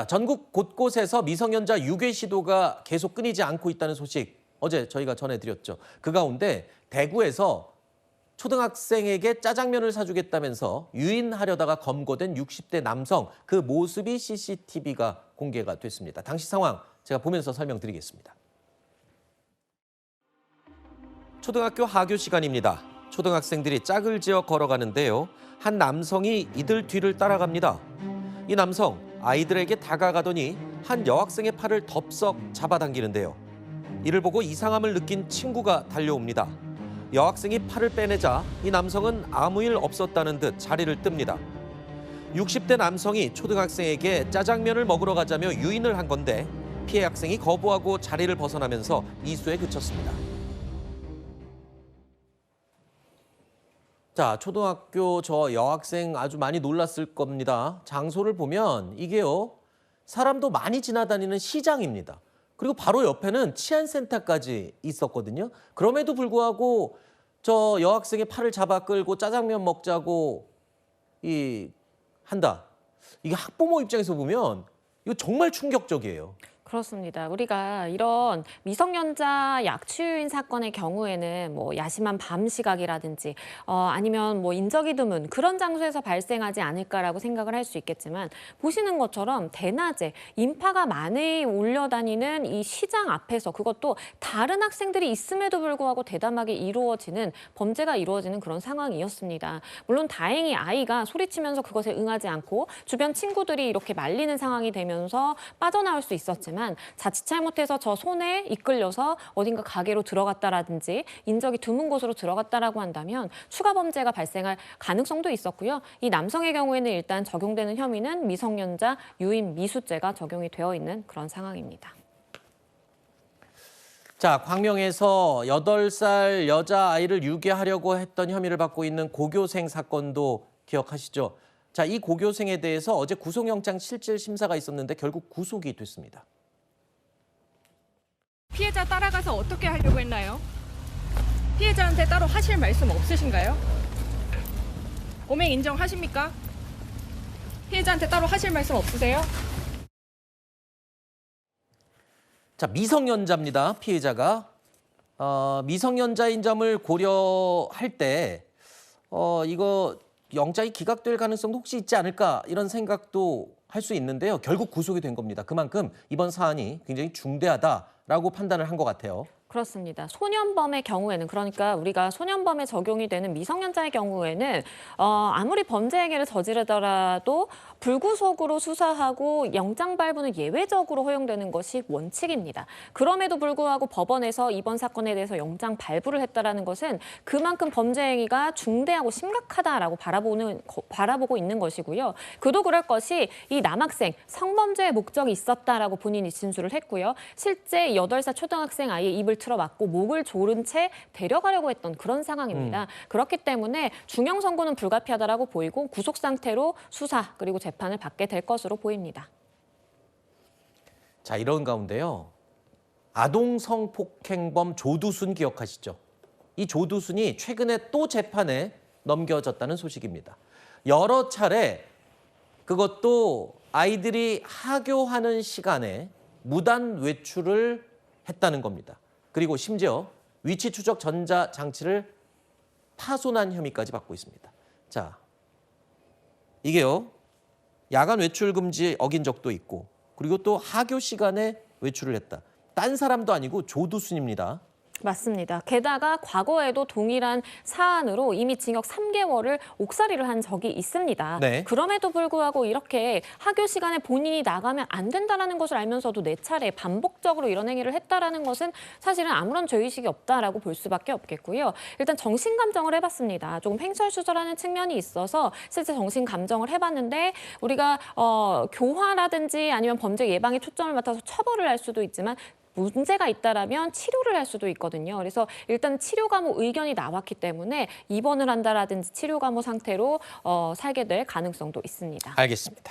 전국 곳곳에서 미성년자 유괴 시도가 계속 끊이지 않고 있다는 소식 어제 저희가 전해드렸죠. 그 가운데 대구에서 초등학생에게 짜장면을 사주겠다면서 유인하려다가 검거된 60대 남성 그 모습이 CCTV가 공개가 됐습니다. 당시 상황 제가 보면서 설명드리겠습니다. 초등학교 하교 시간입니다. 초등학생들이 짝을 지어 걸어가는데요. 한 남성이 이들 뒤를 따라갑니다. 이 남성 아이들에게 다가가더니 한 여학생의 팔을 덥석 잡아당기는데요. 이를 보고 이상함을 느낀 친구가 달려옵니다. 여학생이 팔을 빼내자 이 남성은 아무 일 없었다는 듯 자리를 뜹니다. 60대 남성이 초등학생에게 짜장면을 먹으러 가자며 유인을 한 건데 피해 학생이 거부하고 자리를 벗어나면서 이수에 그쳤습니다. 자, 초등학교 저 여학생 아주 많이 놀랐을 겁니다. 장소를 보면 이게요, 사람도 많이 지나다니는 시장입니다. 그리고 바로 옆에는 치안센터까지 있었거든요. 그럼에도 불구하고 저 여학생의 팔을 잡아 끌고 짜장면 먹자고 한다. 이게 학부모 입장에서 보면 이거 정말 충격적이에요. 그렇습니다. 우리가 이런 미성년자 약취유인 사건의 경우에는 뭐 야심한 밤 시각이라든지 아니면 뭐 인적이 드문 그런 장소에서 발생하지 않을까라고 생각을 할 수 있겠지만 보시는 것처럼 대낮에 인파가 많이 몰려다니는 이 시장 앞에서 그것도 다른 학생들이 있음에도 불구하고 대담하게 이루어지는 범죄가 이루어지는 그런 상황이었습니다. 물론 다행히 아이가 소리치면서 그것에 응하지 않고 주변 친구들이 이렇게 말리는 상황이 되면서 빠져나올 수 있었지만 자칫 잘못해서 저 손에 이끌려서 어딘가 가게로 들어갔다라든지 인적이 드문 곳으로 들어갔다라고 한다면 추가 범죄가 발생할 가능성도 있었고요. 이 남성의 경우에는 일단 적용되는 혐의는 미성년자 유인 미수죄가 적용이 되어 있는 그런 상황입니다. 자, 광명에서 8살 여자아이를 유괴하려고 했던 혐의를 받고 있는 고교생 사건도 기억하시죠? 자, 이 고교생에 대해서 어제 구속영장 실질 심사가 있었는데 결국 구속이 됐습니다. 피해자 따라가서 어떻게 하려고 했나요? 피해자한테 따로 하실 말씀 없으신가요? 범행 인정하십니까? 피해자한테 따로 하실 말씀 없으세요? 자, 미성년자입니다. 피해자가. 미성년자인 점을 고려할 때 이거 영장이 기각될 가능성도 혹시 있지 않을까 이런 생각도 할 수 있는데요. 결국 구속이 된 겁니다. 그만큼 이번 사안이 굉장히 중대하다라고 판단을 한 것 같아요. 그렇습니다. 소년범의 경우에는 그러니까 우리가 소년범에 적용이 되는 미성년자의 경우에는 아무리 범죄 행위를 저지르더라도 불구속으로 수사하고 영장 발부는 예외적으로 허용되는 것이 원칙입니다. 그럼에도 불구하고 법원에서 이번 사건에 대해서 영장 발부를 했다라는 것은 그만큼 범죄 행위가 중대하고 심각하다라고 바라보고 있는 것이고요. 그도 그럴 것이 이 남학생 성범죄의 목적이 있었다라고 본인이 진술을 했고요. 실제 8살 초등학생 아이의 입을 틀어막고 목을 조른 채 데려가려고 했던 그런 상황입니다. 그렇기 때문에 중형 선고는 불가피하다라고 보이고 구속 상태로 수사 그리고 재판을 받게 될 것으로 보입니다. 자, 이런 가운데요. 아동 성폭행범 조두순 기억하시죠? 이 조두순이 최근에 또 재판에 넘겨졌다는 소식입니다. 여러 차례 그것도 아이들이 하교하는 시간에 무단 외출을 했다는 겁니다. 그리고 심지어 위치 추적 전자장치를 파손한 혐의까지 받고 있습니다. 자, 이게요. 야간 외출 금지 어긴 적도 있고 그리고 또 하교 시간에 외출을 했다. 딴 사람도 아니고 조두순입니다. 맞습니다. 게다가 과거에도 동일한 사안으로 이미 징역 3개월을 옥살이를 한 적이 있습니다. 네. 그럼에도 불구하고 이렇게 하교 시간에 본인이 나가면 안 된다는 것을 알면서도 4차례 반복적으로 이런 행위를 했다는 것은 사실은 아무런 죄의식이 없다라고 볼 수밖에 없겠고요. 일단 정신감정을 해봤습니다. 조금 횡설수설하는 측면이 있어서 실제 정신감정을 해봤는데 우리가 교화라든지 아니면 범죄 예방에 초점을 맞춰서 처벌을 할 수도 있지만 문제가 있다라면 치료를 할 수도 있거든요. 그래서 일단 치료 감호 의견이 나왔기 때문에 입원을 한다라든지 치료 감호 상태로 살게 될 가능성도 있습니다. 알겠습니다.